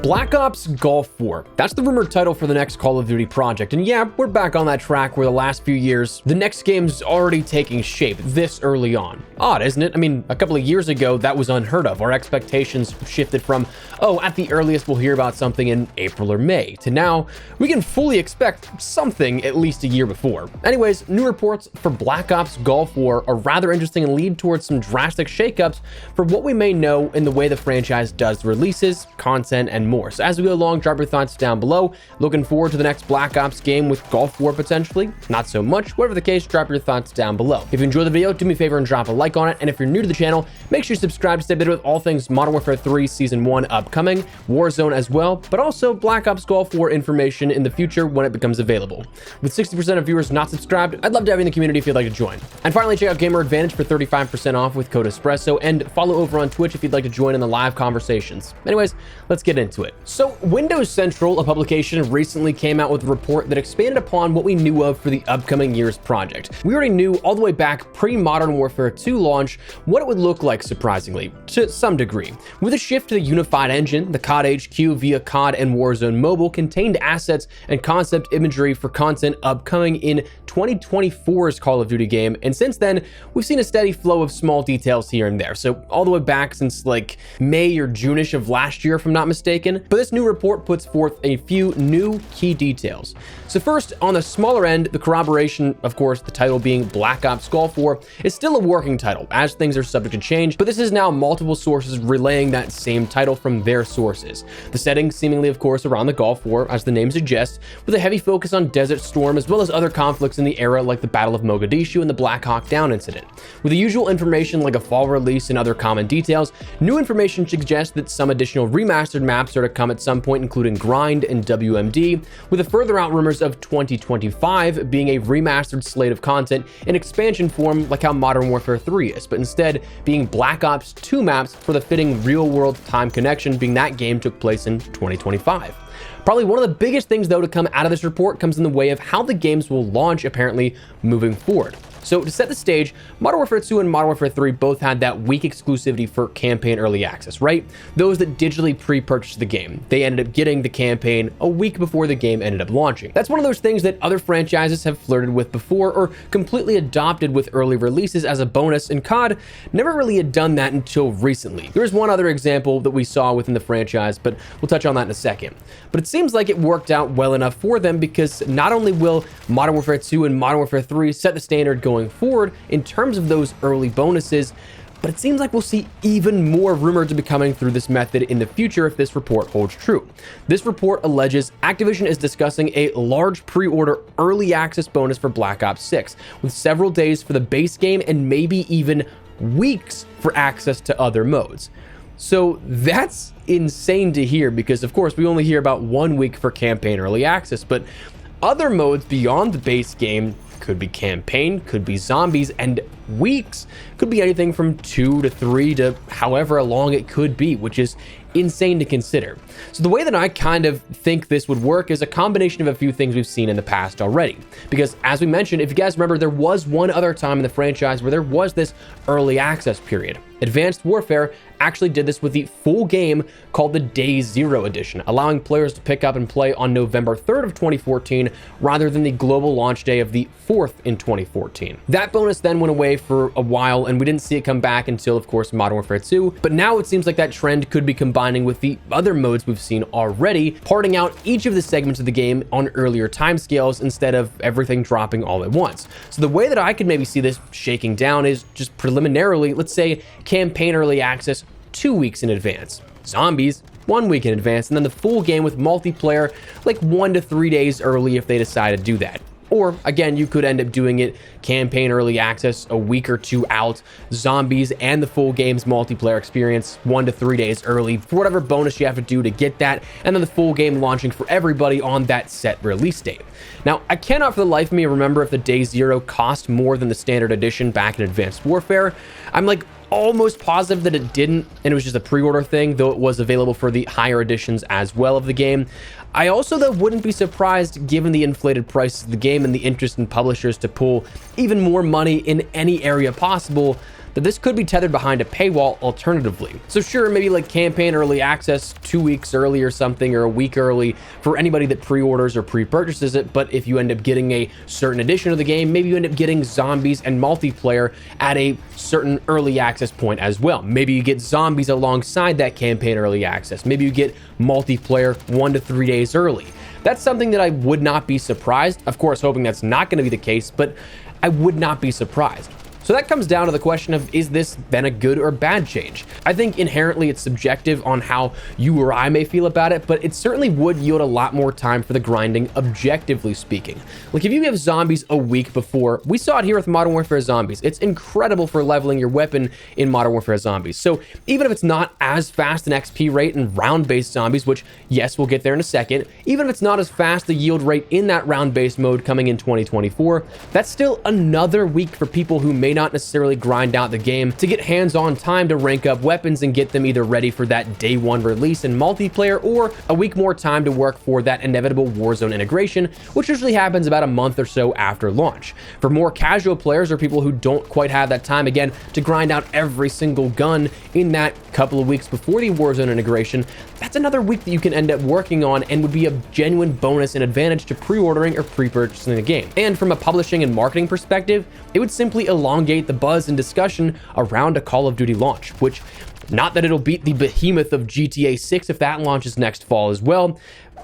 Black Ops Gulf War. That's the rumored title for the next Call of Duty project. And yeah, we're back on that track where the last few years, the next game's already taking shape this early on. Odd, isn't it? I mean, a couple of years ago, that was unheard of. Our expectations shifted from, oh, at the earliest we'll hear about something in April or May, to now we can fully expect something at least a year before. Anyways, new reports for Black Ops Gulf War are rather interesting and lead towards some drastic shakeups for what we may know in the way the franchise does releases, content, and more. So as we go along, drop your thoughts down below. Looking forward to the next Black Ops game with Gulf War potentially? Not so much. Whatever the case, drop your thoughts down below. If you enjoyed the video, do me a favor and drop a like on it. And if you're new to the channel, make sure you subscribe to stay updated with all things Modern Warfare 3 Season 1 upcoming, Warzone as well, but also Black Ops Gulf War information in the future when it becomes available. With 60% of viewers not subscribed, I'd love to have you in the community if you'd like to join. And finally, check out Gamer Advantage for 35% off with code Espresso, and follow over on Twitch if you'd like to join in the live conversations. Anyways, let's get into it. So Windows Central, a publication, recently came out with a report that expanded upon what we knew of for the upcoming year's project. We already knew all the way back pre-Modern Warfare 2 launch what it would look like, surprisingly, to some degree. With a shift to the unified engine, the COD HQ via COD and Warzone Mobile contained assets and concept imagery for content upcoming in 2024's Call of Duty game, and since then, we've seen a steady flow of small details here and there, so all the way back since like May or June-ish of last year, if I'm not mistaken. But this new report puts forth a few new key details. So first, on the smaller end, the corroboration, of course, the title being Black Ops Gulf War, is still a working title, as things are subject to change, but this is now multiple sources relaying that same title from their sources. The setting seemingly, of course, around the Gulf War, as the name suggests, with a heavy focus on Desert Storm, as well as other conflicts in the era like the Battle of Mogadishu and the Black Hawk Down incident. With the usual information like a fall release and other common details, new information suggests that some additional remastered maps are to come at some point, including Grind and WMD, with the further out rumors of 2025 being a remastered slate of content in expansion form like how Modern Warfare 3 is, but instead being Black Ops 2 maps for the fitting real-world time connection, being that game took place in 2025. Probably one of the biggest things, though, to come out of this report comes in the way of how the games will launch, apparently, moving forward. So to set the stage, Modern Warfare 2 and Modern Warfare 3 both had that week exclusivity for campaign early access, right? Those that digitally pre-purchased the game. They ended up getting the campaign a week before the game ended up launching. That's one of those things that other franchises have flirted with before or completely adopted with early releases as a bonus, and COD never really had done that until recently. There is one other example that we saw within the franchise, but we'll touch on that in a second. But it seems like it worked out well enough for them, because not only will Modern Warfare 2 and Modern Warfare 3 set the standard going forward in terms of those early bonuses, but it seems like we'll see even more rumored to be coming through this method in the future if this report holds true. This report alleges Activision is discussing a large pre-order early access bonus for Black Ops 6, with several days for the base game and maybe even weeks for access to other modes. So that's insane to hear, because of course we only hear about 1 week for campaign early access, but other modes beyond the base game could be campaign, could be zombies, and weeks could be anything from 2 to 3 to however long it could be, which is insane to consider. So the way that I kind of think this would work is a combination of a few things we've seen in the past already. Because as we mentioned, if you guys remember, there was one other time in the franchise where there was this early access period. Advanced Warfare actually did this with the full game called the Day Zero Edition, allowing players to pick up and play on November 3rd of 2014 rather than the global launch day of the 4th in 2014. That bonus then went away for a while, and we didn't see it come back until, of course, Modern Warfare 2, but now it seems like that trend could be combining with the other modes we've seen already, parting out each of the segments of the game on earlier timescales instead of everything dropping all at once. So the way that I could maybe see this shaking down is just preliminarily, let's say campaign early access 2 weeks in advance, zombies 1 week in advance, and then the full game with multiplayer like 1 to 3 days early if they decide to do that. Or again, you could end up doing it campaign early access a week or 2 out, zombies and the full game's multiplayer experience 1 to 3 days early for whatever bonus you have to do to get that, and then the full game launching for everybody on that set release date. Now, I cannot for the life of me remember if the Day Zero cost more than the standard edition back in Advanced Warfare. I'm like almost positive that it didn't, and it was just a pre-order thing, though it was available for the higher editions as well of the game. I also, though, wouldn't be surprised, given the inflated prices of the game and the interest in publishers to pull even more money in any area possible, that this could be tethered behind a paywall alternatively. So sure, maybe like campaign early access 2 weeks early or something, or a week early for anybody that pre-orders or pre-purchases it, but if you end up getting a certain edition of the game, maybe you end up getting zombies and multiplayer at a certain early access point as well. Maybe you get zombies alongside that campaign early access. Maybe you get multiplayer 1 to 3 days early. That's something that I would not be surprised, of course hoping that's not going to be the case, but I would not be surprised. So that comes down to the question of, is this then a good or bad change? I think inherently it's subjective on how you or I may feel about it, but it certainly would yield a lot more time for the grinding, objectively speaking. Like if you give zombies a week before, we saw it here with Modern Warfare Zombies. It's incredible for leveling your weapon in Modern Warfare Zombies. So even if it's not as fast an XP rate in round-based zombies, which yes, we'll get there in a second, even if it's not as fast the yield rate in that round-based mode coming in 2024, that's still another week for people who may not necessarily grind out the game to get hands-on time to rank up weapons and get them either ready for that day one release in multiplayer, or a week more time to work for that inevitable Warzone integration, which usually happens about a month or so after launch. For more casual players or people who don't quite have that time, again, to grind out every single gun in that couple of weeks before the Warzone integration, that's another week that you can end up working on and would be a genuine bonus and advantage to pre-ordering or pre-purchasing the game. And from a publishing and marketing perspective, it would simply elongate the buzz and discussion around a Call of Duty launch, which, not that it'll beat the behemoth of GTA 6 if that launches next fall as well,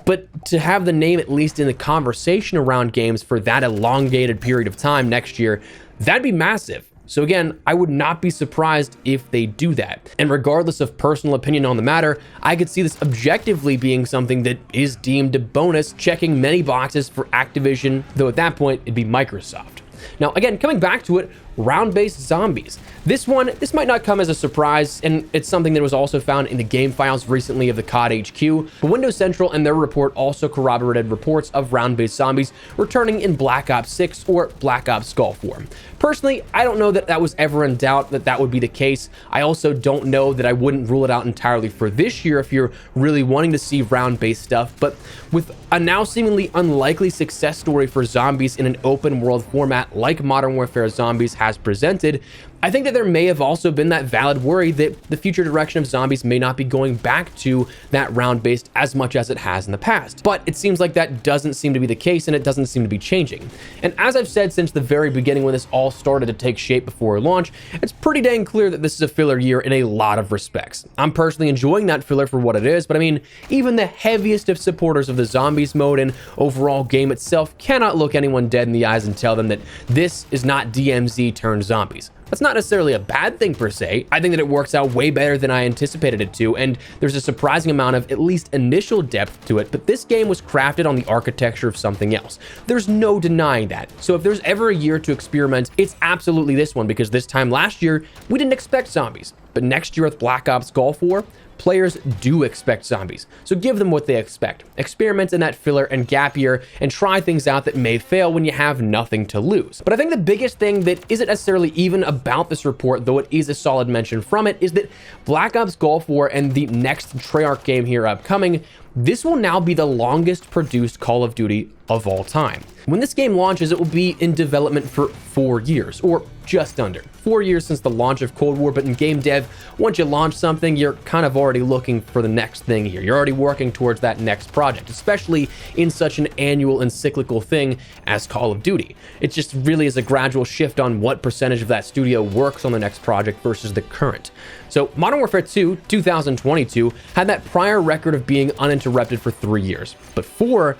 but to have the name at least in the conversation around games for that elongated period of time next year, that'd be massive. So again, I would not be surprised if they do that. And regardless of personal opinion on the matter, I could see this objectively being something that is deemed a bonus, checking many boxes for Activision, though at that point it'd be Microsoft. Now, again, coming back to it, round-based zombies. This might not come as a surprise, and it's something that was also found in the game files recently of the COD HQ, but Windows Central and their report also corroborated reports of round-based zombies returning in Black Ops 6 or Black Ops Gulf War. Personally, I don't know that that was ever in doubt that that would be the case. I also don't know that I wouldn't rule it out entirely for this year if you're really wanting to see round-based stuff, but with a now seemingly unlikely success story for zombies in an open world format like Modern Warfare Zombies has presented, I think that there may have also been that valid worry that the future direction of zombies may not be going back to that round-based as much as it has in the past. But it seems like that doesn't seem to be the case, and it doesn't seem to be changing. And as I've said since the very beginning when this all started to take shape before launch, it's pretty dang clear that this is a filler year in a lot of respects. I'm personally enjoying that filler for what it is, but I mean, even the heaviest of supporters of the zombies mode and overall game itself cannot look anyone dead in the eyes and tell them that this is not DMZ turned zombies. That's not necessarily a bad thing per se. I think that it works out way better than I anticipated it to, and there's a surprising amount of at least initial depth to it, but this game was crafted on the architecture of something else. There's no denying that. So if there's ever a year to experiment, it's absolutely this one, because this time last year, we didn't expect zombies. But next year with Black Ops Gulf War, players do expect zombies. So give them what they expect. Experiment in that filler and gap year and try things out that may fail when you have nothing to lose. But I think the biggest thing that isn't necessarily even about this report, though it is a solid mention from it, is that Black Ops Gulf War and the next Treyarch game here upcoming, this will now be the longest produced Call of Duty of all time. When this game launches, it will be in development for 4 years, or just under. 4 years since the launch of Cold War, but in game dev, once you launch something, you're kind of already looking for the next thing here. You're already working towards that next project, especially in such an annual and cyclical thing as Call of Duty. It just really is a gradual shift on what percentage of that studio works on the next project versus the current. So Modern Warfare 2, 2022, had that prior record of being uninterrupted for 3 years. But 4,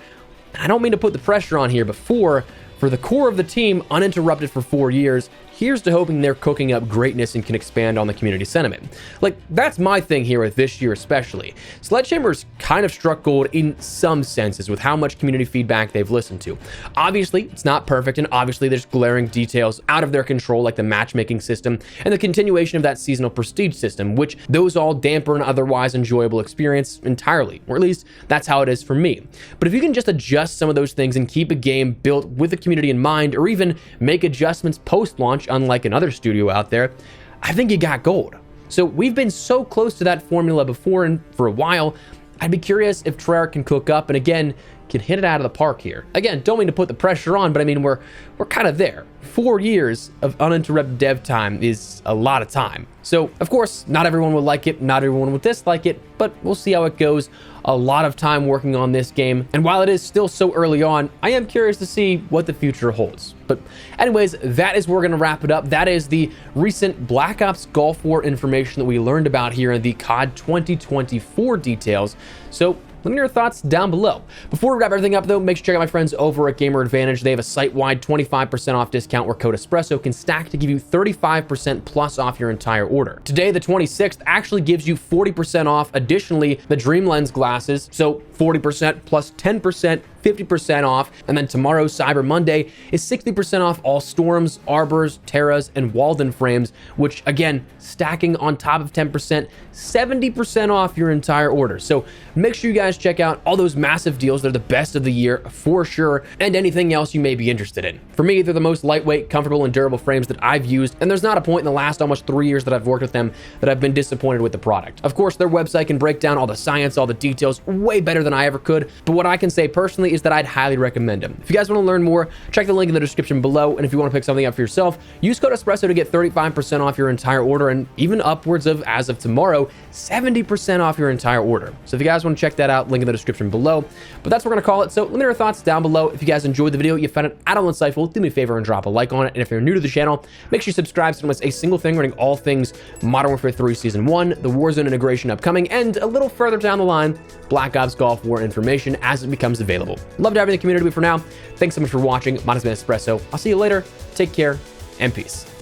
I don't mean to put the pressure on here, but 4, for the core of the team, uninterrupted for 4 years, here's to hoping they're cooking up greatness and can expand on the community sentiment. Like, that's my thing here with this year especially. Sledgehammer's kind of struck gold in some senses with how much community feedback they've listened to. Obviously, it's not perfect, and obviously there's glaring details out of their control, like the matchmaking system and the continuation of that seasonal prestige system, which those all damper an otherwise enjoyable experience entirely, or at least that's how it is for me. But if you can just adjust some of those things and keep a game built with the community in mind, or even make adjustments post-launch, unlike another studio out there, I think you got gold. So we've been so close to that formula before, and for a while, I'd be curious if Treyarch can cook up, and again, can hit it out of the park here. Again, don't mean to put the pressure on, but I mean, we're kind of there. 4 years of uninterrupted dev time is a lot of time. So, of course, not everyone will like it, not everyone will dislike it, but we'll see how it goes. A lot of time working on this game, and while it is still so early on, I am curious to see what the future holds. But anyways, that is where we're going to wrap it up. That is the recent Black Ops Gulf War information that we learned about here in the COD 2024 details. So let me know your thoughts down below. Before we wrap everything up though, make sure to check out my friends over at Gamer Advantage. They have a site-wide 25% off discount where code Espresso can stack to give you 35% plus off your entire order. Today, the 26th, actually gives you 40% off. Additionally, the Dream Lens glasses, so 40% plus 10%, 50% off. And then tomorrow, Cyber Monday, is 60% off all Storms, Arbors, Terras, and Walden frames, which again, stacking on top of 10%, 70% off your entire order. So make sure you guys check out all those massive deals. They're the best of the year for sure, and anything else you may be interested in. For me, they're the most lightweight, comfortable, and durable frames that I've used, and there's not a point in the last almost 3 years that I've worked with them that I've been disappointed with the product. Of course, their website can break down all the science, all the details way better than I ever could, but what I can say personally is that I'd highly recommend them. If you guys want to learn more, check the link in the description below, and if you want to pick something up for yourself, use code Espresso to get 35% off your entire order, and even upwards of, as of tomorrow, 70% off your entire order. So if you guys want to check that out, link in the description below. But that's what we're going to call it. So let me know your thoughts down below. If you guys enjoyed the video, you found it at all insightful, do me a favor and drop a like on it. And if you're new to the channel, make sure you subscribe so you don't miss a single thing running all things Modern Warfare 3 Season 1, the Warzone integration upcoming, and a little further down the line, Black Ops Gulf War information as it becomes available. Love to have you in the community, but for now, thanks so much for watching. My name has been Espresso. I'll see you later. Take care and peace.